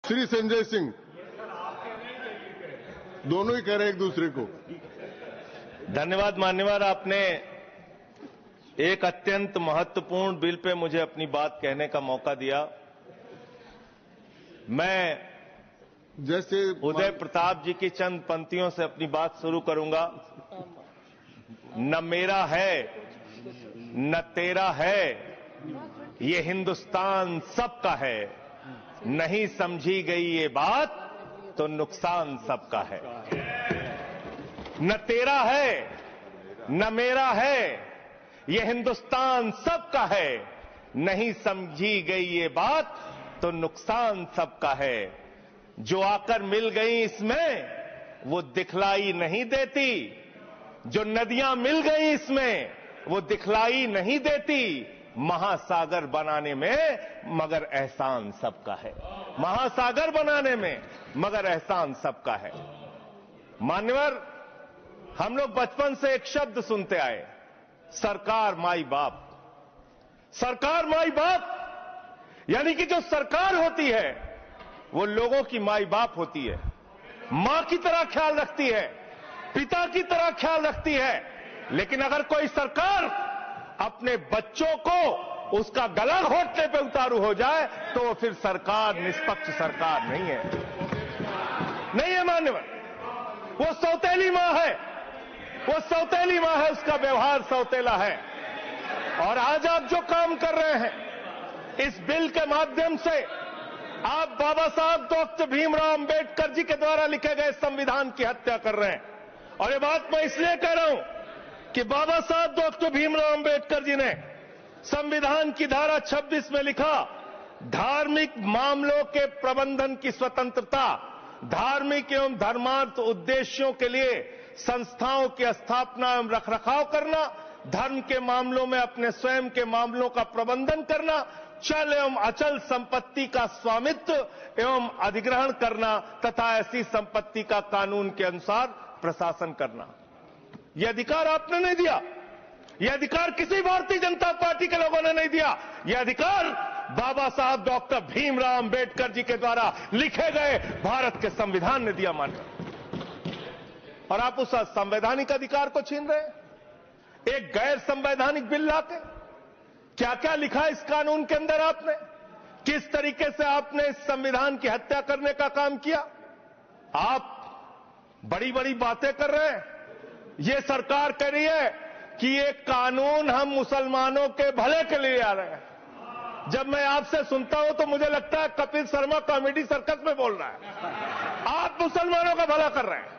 श्री संजय सिंह, दोनों ही कह रहे एक दूसरे को। धन्यवाद मान्यवर, आपने एक अत्यंत महत्वपूर्ण बिल पे मुझे अपनी बात कहने का मौका दिया। मैं जैसे उदय प्रताप जी की चंद पंक्तियों से अपनी बात शुरू करूंगा। न मेरा है न तेरा है, ये हिंदुस्तान सबका है। नहीं समझी गई ये बात तो नुकसान सबका है। न तेरा है न मेरा है, ये हिंदुस्तान सबका है। नहीं समझी गई ये बात तो नुकसान सबका है। जो आकर मिल गई इसमें वो दिखलाई नहीं देती, जो नदियां मिल गई इसमें वो दिखलाई नहीं देती। महासागर बनाने में मगर एहसान सबका है। महासागर बनाने में मगर एहसान सबका है। मान्यवर, हम लोग बचपन से एक शब्द सुनते आए, सरकार माई बाप। सरकार माई बाप यानी कि जो सरकार होती है वो लोगों की माई बाप होती है, मां की तरह ख्याल रखती है, पिता की तरह ख्याल रखती है। लेकिन अगर कोई सरकार अपने बच्चों को उसका गला घोटने पे उतारू हो जाए तो वो फिर सरकार निष्पक्ष सरकार नहीं है। नहीं है मान्यवर, वो सौतेली मां है, वो सौतेली मां है, उसका व्यवहार सौतेला है। और आज आप जो काम कर रहे हैं इस बिल के माध्यम से, आप बाबा साहब डॉक्टर भीमराव अंबेडकर जी के द्वारा लिखे गए संविधान की हत्या कर रहे हैं। और ये बात मैं इसलिए कह रहा हूं कि बाबा साहब डॉक्टर भीमराव अंबेडकर जी ने संविधान की धारा 26 में लिखा, धार्मिक मामलों के प्रबंधन की स्वतंत्रता, धार्मिक एवं धर्मार्थ उद्देश्यों के लिए संस्थाओं की स्थापना एवं रखरखाव करना, धर्म के मामलों में अपने स्वयं के मामलों का प्रबंधन करना, चल एवं अचल संपत्ति का स्वामित्व एवं अधिग्रहण करना तथा ऐसी संपत्ति का कानून के अनुसार प्रशासन करना। यह अधिकार आपने नहीं दिया, यह अधिकार किसी भारतीय जनता पार्टी के लोगों ने नहीं दिया। यह अधिकार बाबा साहब डॉक्टर भीमराव अंबेडकर जी के द्वारा लिखे गए भारत के संविधान ने दिया। मान और आप उस संवैधानिक अधिकार को छीन रहे हैं एक गैर संवैधानिक बिल लाके। क्या क्या लिखा इस कानून के अंदर आपने, किस तरीके से आपने इस संविधान की हत्या करने का काम किया। आप बड़ी बड़ी बातें कर रहे हैं। ये सरकार कह रही है कि ये कानून हम मुसलमानों के भले के लिए आ रहे हैं। जब मैं आपसे सुनता हूं तो मुझे लगता है कपिल शर्मा कॉमेडी सर्कस में बोल रहा है। आप मुसलमानों का भला कर रहे हैं,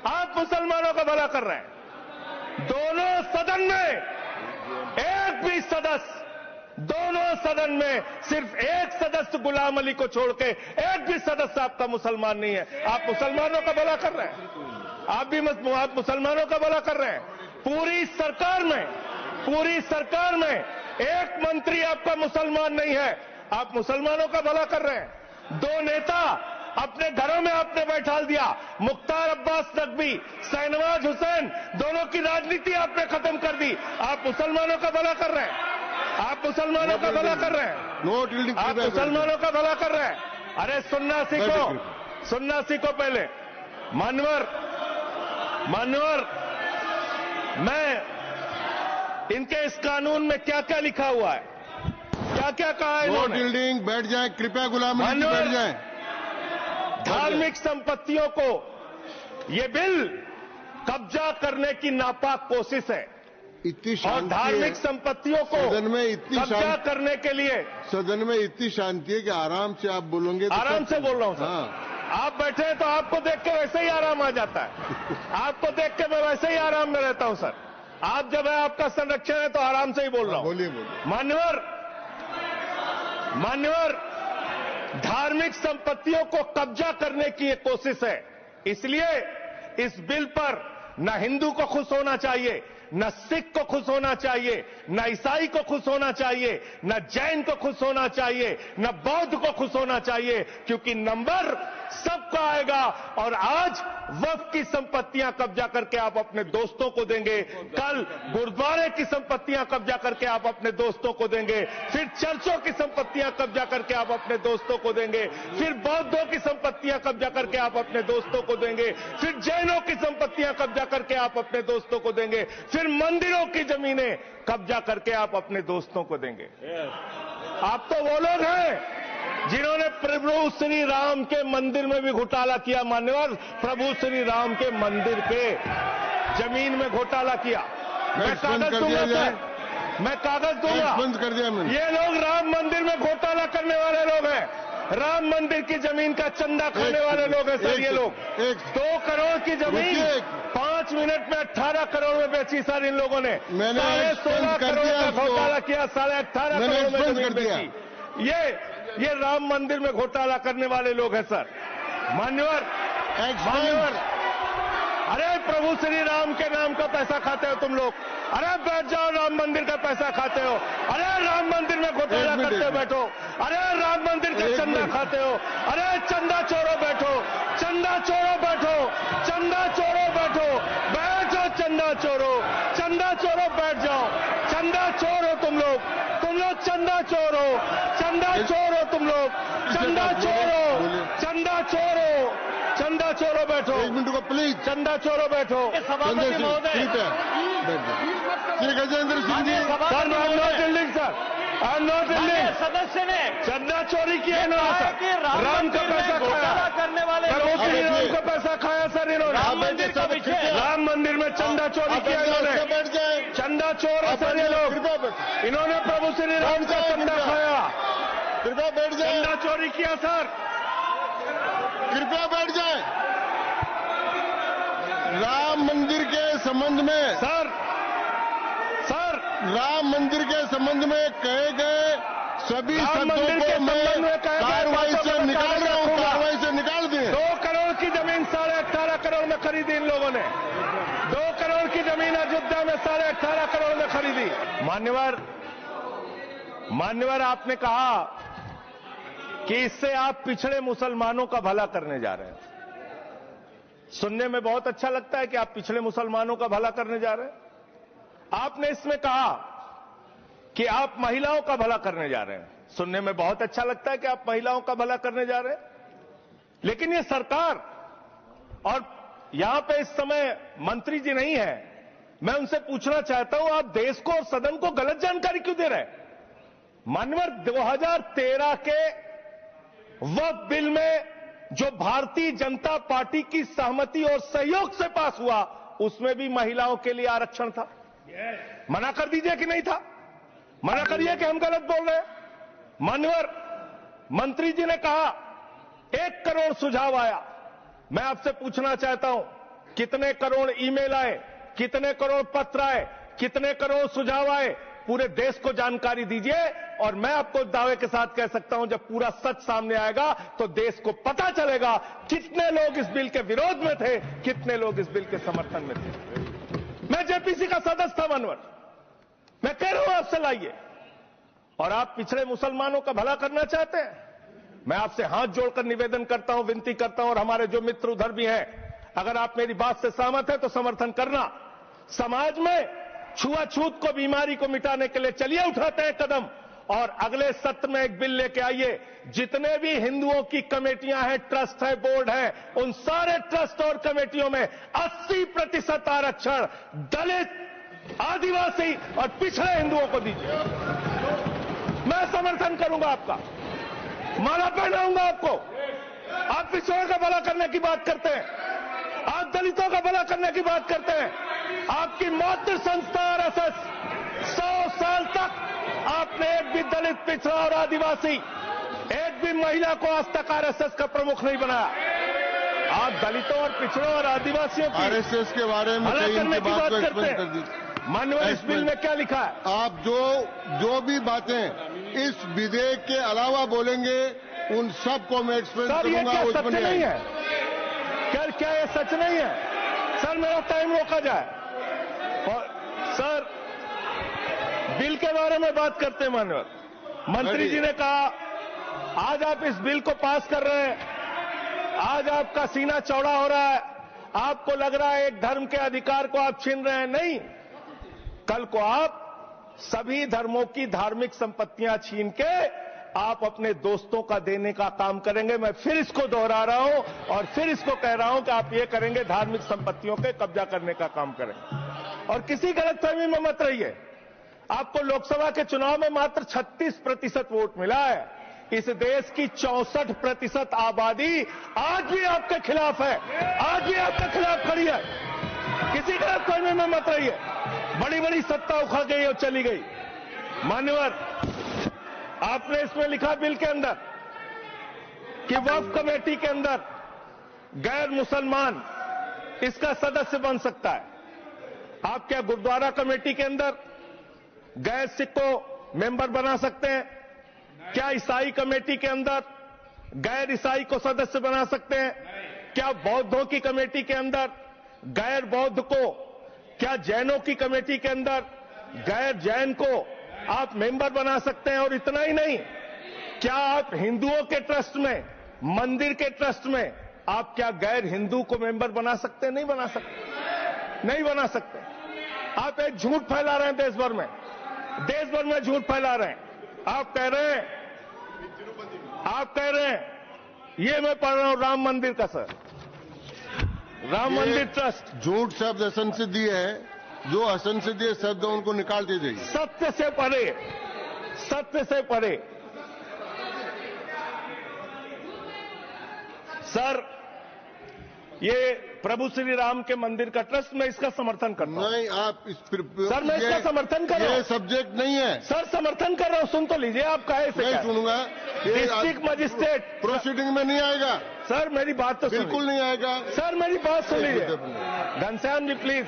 आप मुसलमानों का भला कर रहे हैं। दोनों सदन में एक भी सदस्य, दोनों सदन में सिर्फ एक सदस्य गुलाम अली को छोड़ के एक भी सदस्य आपका मुसलमान नहीं है। आप मुसलमानों का भला कर रहे हैं, आप मुसलमानों का भला कर रहे हैं। पूरी सरकार में एक मंत्री आपका मुसलमान नहीं है, आप मुसलमानों का भला कर रहे हैं। दो नेता अपने घरों में आपने बैठा दिया, मुख्तार अब्बास नकवी, शहनवाज हुसैन, दोनों की राजनीति आपने खत्म कर दी। आप मुसलमानों का भला कर रहे हैं, आप मुसलमानों का भला कर रहे हैं, आप मुसलमानों का भला कर रहे हैं। अरे सुनना सीखो पहले। मान्यवर, मैं इनके इस कानून में क्या क्या लिखा हुआ है, क्या क्या कहा है इन्होंने। बिल्डिंग बैठ जाए, कृपया गुलाम अली बैठ जाए। धार्मिक संपत्तियों को ये बिल कब्जा करने की नापाक कोशिश है। इतनी और धार्मिक संपत्तियों को सदन में इतनी कब्जा करने के लिए सदन में इतनी शांति है कि आराम से आप बोलोगे तो आराम से बोल रहा हूं सर। हाँ। आप बैठे हैं तो आपको देख के वैसे ही आराम आ जाता है। आपको देख के मैं वैसे ही आराम में रहता हूं सर। आप जब है आपका संरक्षण है तो आराम से ही बोल रहा हूं। बोलिए। मान्यवर, धार्मिक संपत्तियों को कब्जा करने की ये कोशिश है। इसलिए इस बिल पर न हिंदू को खुश होना चाहिए, न सिख को खुश होना चाहिए, न ईसाई को खुश होना चाहिए, न जैन को खुश होना चाहिए, न बौद्ध को खुश होना चाहिए, क्योंकि नंबर सबका आएगा। और आज वक्फ की संपत्तियां कब्जा करके आप अपने दोस्तों को देंगे, कल गुरुद्वारे की संपत्तियां कब्जा करके आप अपने दोस्तों को देंगे, फिर चर्चों की संपत्तियां कब्जा करके आप अपने दोस्तों को देंगे, फिर बौद्धों की संपत्तियां कब्जा करके आप अपने दोस्तों को देंगे, फिर जैनों की संपत्तियां कब्जा करके आप अपने दोस्तों को देंगे, फिर मंदिरों की जमीनें कब्जा करके आप अपने दोस्तों को देंगे। आप तो वो लोग हैं जिन्होंने प्रभु श्री राम के मंदिर में भी घोटाला किया। मान्यवर, प्रभु श्री राम के मंदिर के जमीन में घोटाला किया। मैं कागज दूंगा सर, मैं कागज दूंगा। बंद कर दिया मैंने। ये लोग राम मंदिर में घोटाला करने वाले लोग हैं, राम मंदिर की जमीन का चंदा खाने वाले लोग हैं सर। ये लोग 2 करोड़ की जमीन 5 मिनट में 18 करोड़ में बेची सर इन लोगों ने। 16.5 करोड़ का घोटाला किया, 18.5 करोड़ में जमीन बेची। ये राम मंदिर में घोटाला करने वाले लोग हैं सर। मान्यवर, अरे प्रभु श्री राम के नाम का पैसा खाते हो तुम लोग। अरे बैठ जाओ, राम मंदिर का पैसा खाते हो। अरे राम मंदिर में घोटाला करते हो, बैठो। अरे राम मंदिर का चंदा खाते हो। अरे चंदा चोरो बैठो, चंदा चोरो बैठो, चंदा चोरो बैठो, बैठ जाओ चंदा चोरो, चंदा चोरो बैठ जाओ। चंदा चोरो तुम लोग चंदा चोरो, चंदा चोरो तुम लोग, चंदा चोरो, चंदा चोरो, चंदा चोरो बैठो। 1 मिनट को प्लीज। चंदा चोरो बैठो। सभापति महोदय, Shri Gajendra Singh ji. Sir, I am not building sir, I am not building. सदस्य ने चंदा चोरी किया इन्होंने, राम का पैसा खाया करने वाले राम का पैसा खाया सर इन्होंने। राम मंदिर का विषय, राम मंदिर में चंदा चोरी किया इन्होंने। बैठ जाए। चंदा चोर है सर ये लोग। इन्होंने प्रभु श्री राम का चंदा खाया, कृपया बैठ जाए। चंदा चोरी किया सर। कृपया बैठ जाए। राम मंदिर के संबंध में सर राम मंदिर के संबंध में कहे गए सभी शब्दों को मैं कार्रवाई से निकाल रहा हूं, कार्रवाई से निकाल दिए। 2 करोड़ की जमीन 18.5 करोड़ में खरीदी इन लोगों ने। 2 करोड़ की जमीन अयोध्या में 18.5 करोड़ में खरीदी। मान्यवर, आपने कहा कि इससे आप पिछड़े मुसलमानों का भला करने जा रहे हैं। सुनने में बहुत अच्छा लगता है कि आप पिछड़े मुसलमानों का भला करने जा रहे हैं। आपने इसमें कहा कि आप महिलाओं का भला करने जा रहे हैं। सुनने में बहुत अच्छा लगता है कि आप महिलाओं का भला करने जा रहे हैं, लेकिन ये सरकार, और यहां पे इस समय मंत्री जी नहीं है, मैं उनसे पूछना चाहता हूं, आप देश को और सदन को गलत जानकारी क्यों दे रहे हैं? मान्यवर, 2013 के वक्फ बिल में जो भारतीय जनता पार्टी की सहमति और सहयोग से पास हुआ, उसमें भी महिलाओं के लिए आरक्षण था। मना कर दीजिए कि नहीं था, मना करिए कि हम गलत बोल रहे हैं। मान्यवर, मंत्री जी ने कहा 1 करोड़ सुझाव आया। मैं आपसे पूछना चाहता हूं, कितने करोड़ ईमेल आए, कितने करोड़ पत्र आए, कितने करोड़ सुझाव आए? पूरे देश को जानकारी दीजिए, और मैं आपको दावे के साथ कह सकता हूं, जब पूरा सच सामने आएगा तो देश को पता चलेगा कितने लोग इस बिल के विरोध में थे, कितने लोग इस बिल के समर्थन में थे। मैं जेपीसी का सदस्य था मानवर, मैं कह रहा हूं आपसे लाइए। और आप पिछड़े मुसलमानों का भला करना चाहते हैं? मैं आपसे हाथ जोड़कर निवेदन करता हूं, विनती करता हूं, और हमारे जो मित्र उधर भी हैं, अगर आप मेरी बात से सहमत हैं तो समर्थन करना। समाज में छुआछूत को, बीमारी को मिटाने के लिए चलिए उठाते हैं कदम, और अगले सत्र में एक बिल लेके आइए। जितने भी हिंदुओं की कमेटियां हैं, ट्रस्ट है, बोर्ड है, उन सारे ट्रस्ट और कमेटियों में 80% आरक्षण दलित, आदिवासी और पिछड़े हिंदुओं को दीजिए। मैं समर्थन करूंगा आपका, माला पहनाऊंगा आपको। आप पिछड़ों का भला करने की बात करते हैं, आप दलितों का भला करने की बात करते हैं। आपकी मातृ संस्था आरएसएस 100 साल तक आपने एक भी दलित, पिछड़ा और आदिवासी, एक भी महिला को आज तक आरएसएस का प्रमुख नहीं बनाया। आप दलितों और पिछड़ों और आदिवासियों की आरएसएस के बारे में भला करने की बात करते कर हैं। दीजिए। माननीय, इस बिल में क्या लिखा है? आप जो भी बातें इस विधेयक के अलावा बोलेंगे, उन सबको मैं एक्सप्लेन सर, ये करूंगा। क्या सच नहीं है? क्या ये सच नहीं है? सर, मेरा टाइम रोका जाए। और बिल के बारे में बात करते हैं मान्यवर। मंत्री जी ने कहा आज आप इस बिल को पास कर रहे हैं, आज आपका सीना चौड़ा हो रहा है, आपको लग रहा है एक धर्म के अधिकार को आप छीन रहे हैं। नहीं, कल को आप सभी धर्मों की धार्मिक संपत्तियां छीन के आप अपने दोस्तों का देने का काम करेंगे। मैं फिर इसको दोहरा रहा हूं और फिर इसको कह रहा हूं कि आप ये करेंगे, धार्मिक संपत्तियों के कब्जा करने का काम करेंगे। और किसी गलतफहमी में मत रहिए। आपको लोकसभा के चुनाव में मात्र 36% वोट मिला है। इस देश की 64% आबादी आज भी आपके खिलाफ है, आज भी आपके खिलाफ खड़ी है। किसी गलतफहमी में मत रहिए। बड़ी बड़ी सत्ता उखड़ गई और चली गई। मान्यवर, आपने इसमें लिखा बिल के अंदर कि वक्फ कमेटी के अंदर गैर मुसलमान इसका सदस्य बन सकता है। आप क्या गुरुद्वारा कमेटी के अंदर गैर सिख को मेंबर बना सकते हैं? क्या ईसाई कमेटी के अंदर गैर ईसाई को सदस्य बना सकते हैं? क्या बौद्धों की कमेटी के अंदर गैर बौद्ध को, क्या जैनों की कमेटी के अंदर गैर जैन को आप मेंबर बना सकते हैं? और इतना ही नहीं, क्या आप हिंदुओं के ट्रस्ट में, मंदिर के ट्रस्ट में आप क्या गैर हिंदू को मेंबर बना सकते हैं? नहीं बना सकते, नहीं बना सकते। आप एक झूठ फैला रहे हैं देश भर में झूठ फैला रहे हैं। आप कह रहे हैं ये मैं पढ़ रहा हूं राम मंदिर का, सर, राम मंदिर ट्रस्ट। झूठ शब्द असंसिद्धि है, जो असंसिद्धि शब्द उनको निकाल दीजिए। सत्य से परे, सत्य से परे। सर, ये प्रभु श्री राम के मंदिर का ट्रस्ट, मैं इसका समर्थन करता हूं। नहीं, आप सर, मैं इसका समर्थन कर रहा हूं। ये सब्जेक्ट नहीं है सर, समर्थन कर रहा हूं। सुन तो लीजिए, आप कहे से नहीं सुनूंगा। डिस्ट्रिक्ट मजिस्ट्रेट प्रोसीडिंग में नहीं आएगा। सर, मेरी बात तो बिल्कुल नहीं आएगा। सर, मेरी बात सुन लीजिए। घनश्याम जी प्लीज,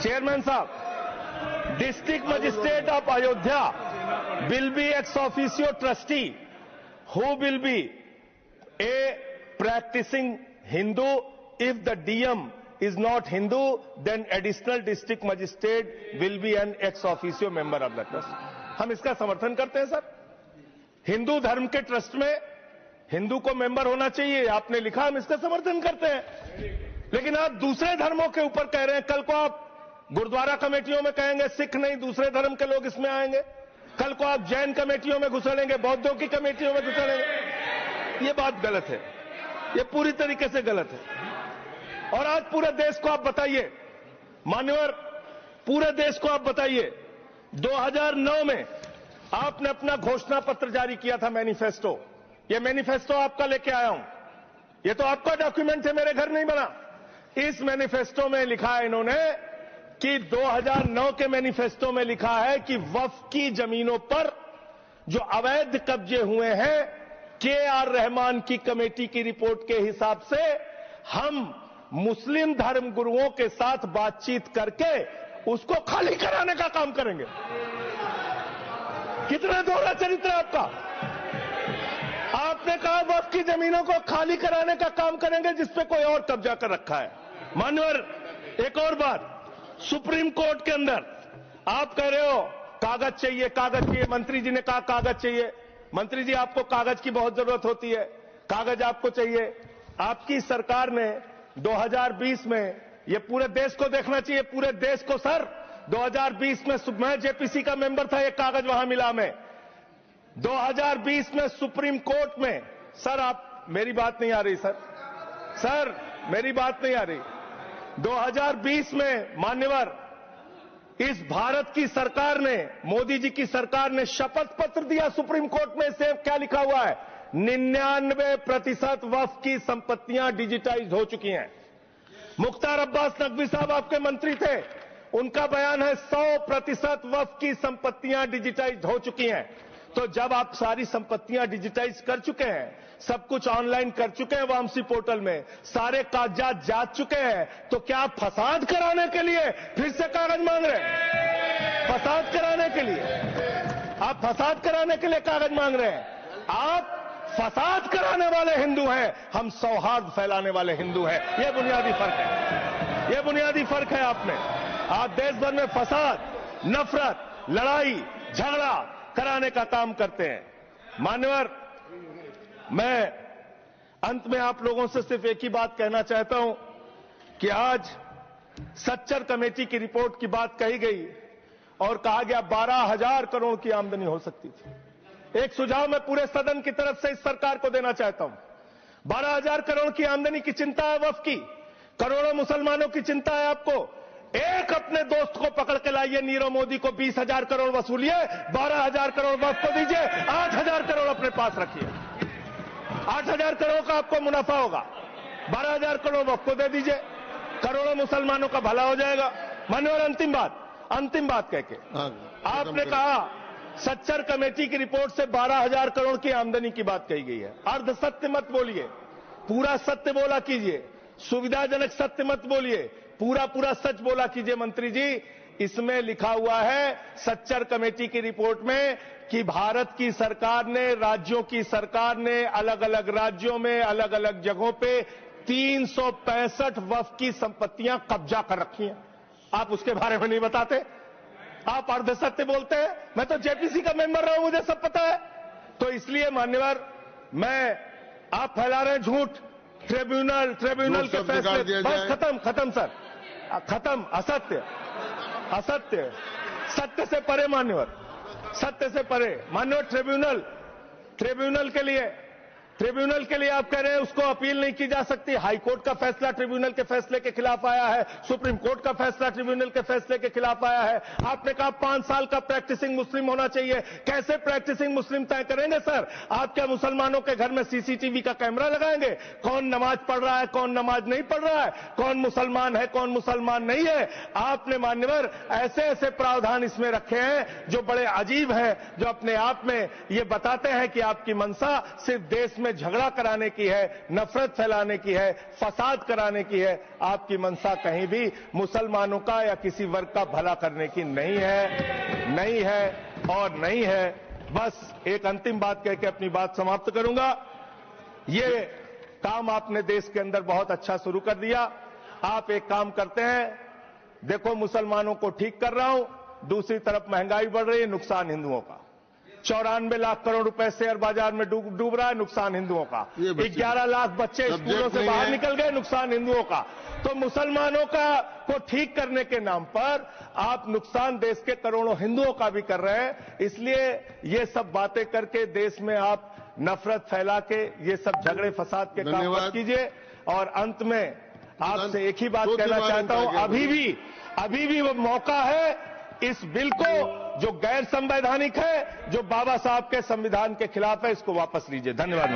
चेयरमैन साहब, district magistrate of Ayodhya will be ex officio trustee who will be A practicing Hindu. If the DM is not Hindu, then additional district magistrate will be an ex officio member of the trust. हम इसका समर्थन करते हैं sir. Hindu धर्म के trust में हिंदू को member होना चाहिए, आपने लिखा, हम इसका समर्थन करते हैं। लेकिन आप दूसरे धर्मों के ऊपर कह रहे हैं। कल को आप गुरुद्वारा कमेटियों में कहेंगे सिख नहीं, दूसरे धर्म के लोग इसमें आएंगे। कल को आप जैन कमेटियों में घुसड़ेंगे, बौद्धों की कमेटियों में घुसड़ेंगे। ये बात गलत है, ये पूरी तरीके से गलत है। और आज पूरे देश को आप बताइए, मान्यवर, पूरे देश को आप बताइए, 2009 में आपने अपना घोषणा पत्र जारी किया था, मैनिफेस्टो। ये मैनिफेस्टो आपका लेके आया हूं, ये तो आपका डॉक्यूमेंट है, मेरे घर नहीं बना। इस मैनिफेस्टो में लिखा है इन्होंने कि 2009 के मैनिफेस्टो में लिखा है कि वक्फ की जमीनों पर जो अवैध कब्जे हुए हैं, के.आर. रहमान की कमेटी की रिपोर्ट के हिसाब से हम मुस्लिम धर्म गुरुओं के साथ बातचीत करके उसको खाली कराने का काम करेंगे। कितना दोहरा चरित्र है आपका। आपने कहा वक्फ की जमीनों को खाली कराने का काम करेंगे जिसपे कोई और कब्जा कर रखा है। मान्यवर, एक और बात, सुप्रीम कोर्ट के अंदर आप कह रहे हो कागज चाहिए, कागज चाहिए। मंत्री जी ने कहा कागज चाहिए। मंत्री जी, आपको कागज की बहुत जरूरत होती है, कागज आपको चाहिए। आपकी सरकार ने 2020 में, ये पूरे देश को देखना चाहिए, पूरे देश को सर, 2020 में मैं जेपीसी का मेंबर था, एक कागज वहां मिला हमें। 2020 में सुप्रीम कोर्ट में, सर आप, मेरी बात नहीं आ रही सर, मेरी बात नहीं आ रही। 2020 में मान्यवर, इस भारत की सरकार ने, मोदी जी की सरकार ने शपथ पत्र दिया सुप्रीम कोर्ट में। से क्या लिखा हुआ है? 99% वक्फ की संपत्तियां डिजिटाइज हो चुकी हैं। मुख्तार अब्बास नकवी साहब आपके मंत्री थे, उनका बयान है 100% वक्फ की संपत्तियां डिजिटाइज हो चुकी हैं। तो जब आप सारी संपत्तियां डिजिटाइज कर चुके हैं, सब कुछ ऑनलाइन कर चुके हैं वामसी पोर्टल में, सारे कागजात जांच चुके हैं, तो क्या आप फसाद कराने के लिए फिर से कागज मांग रहे हैं? फसाद कराने के लिए, आप फसाद कराने के लिए कागज मांग रहे हैं। आप फसाद कराने वाले हिंदू हैं, हम सौहार्द फैलाने वाले हिंदू हैं। यह बुनियादी फर्क है, यह बुनियादी फर्क है। आप देश भर में फसाद, नफरत, लड़ाई झगड़ा कराने का काम करते हैं। मान्यवर, मैं अंत में आप लोगों से सिर्फ एक ही बात कहना चाहता हूं कि आज सच्चर कमेटी की रिपोर्ट की बात कही गई और कहा गया 12,000 करोड़ की आमदनी हो सकती थी। एक सुझाव मैं पूरे सदन की तरफ से इस सरकार को देना चाहता हूं। 12,000 करोड़ की आमदनी की चिंता है वक्फ की, करोड़ों मुसलमानों की चिंता है आपको। एक अपने दोस्त को पकड़ के लाइए, नीरव मोदी को 20,000 करोड़ वसूलिए, 12,000 करोड़ वक्फ को दीजिए, 8,000 करोड़ अपने पास रखिए। 8,000 करोड़ का आपको मुनाफा होगा, 12,000 करोड़ वक्फ को दे दीजिए, करोड़ों मुसलमानों का भला हो जाएगा। मान्यवर, अंतिम बात कह के आपने कहा सच्चर कमेटी की रिपोर्ट से 12,000 करोड़ की आमदनी की बात कही गई है। अर्ध सत्य मत बोलिए, पूरा सत्य बोला कीजिए। सुविधाजनक सत्य मत बोलिए, पूरा सच बोला कीजिए। मंत्री जी, इसमें लिखा हुआ है सच्चर कमेटी की रिपोर्ट में कि भारत की सरकार ने, राज्यों की सरकार ने अलग अलग राज्यों में अलग अलग जगहों पे 365 वक्फ की संपत्तियां कब्जा कर रखी हैं। आप उसके बारे में नहीं बताते, आप अर्ध सत्य बोलते हैं। मैं तो जेपीसी का मेंबर रहा हूं, मुझे सब पता है। तो इसलिए मान्यवर, आप फैला रहे हैं झूठ, ट्रिब्यूनल के फैसले, बस खत्म सर, खत्म। असत्य, सत्य से परे मान्यवर, सत्य से परे। मान्यवर, ट्रिब्यूनल के लिए आप कह रहे हैं उसको अपील नहीं की जा सकती। हाई कोर्ट का फैसला ट्रिब्यूनल के फैसले के खिलाफ आया है, सुप्रीम कोर्ट का फैसला ट्रिब्यूनल के फैसले के खिलाफ आया है। आपने कहा 5 साल का प्रैक्टिसिंग मुस्लिम होना चाहिए। कैसे प्रैक्टिसिंग मुस्लिम तय करेंगे सर? आप क्या मुसलमानों के घर में सीसीटीवी का कैमरा लगाएंगे? कौन नमाज पढ़ रहा है, कौन नमाज नहीं पढ़ रहा है, कौन मुसलमान है, कौन मुसलमान नहीं है? आपने मान्यवर ऐसे प्रावधान इसमें रखे हैं जो बड़े अजीब हैं, जो अपने आप में ये बताते हैं कि आपकी मंशा सिर्फ देश में झगड़ा कराने की है, नफरत फैलाने की है, फसाद कराने की है। आपकी मंशा कहीं भी मुसलमानों का या किसी वर्ग का भला करने की नहीं है। बस एक अंतिम बात कह के अपनी बात समाप्त करूंगा। ये काम आपने देश के अंदर बहुत अच्छा शुरू कर दिया। आप एक काम करते हैं, देखो मुसलमानों को ठीक कर रहा हूं, दूसरी तरफ महंगाई बढ़ रही है, नुकसान हिंदुओं का। 94 लाख करोड़ रुपए शेयर बाजार में डूब रहा है, नुकसान हिंदुओं का। 11 लाख बच्चे स्कूलों से बाहर निकल गए, नुकसान हिंदुओं का। तो मुसलमानों को ठीक करने के नाम पर आप नुकसान देश के करोड़ों हिंदुओं का भी कर रहे हैं। इसलिए ये सब बातें करके देश में आप नफरत फैला के ये सब झगड़े फसाद के काम मत कीजिए। और अंत में आपसे एक ही बात कहना चाहता हूं, अभी भी वो मौका है इस बिल को, जो गैर संवैधानिक है, जो बाबा साहब के संविधान के खिलाफ है, इसको वापस लीजिए। धन्यवाद।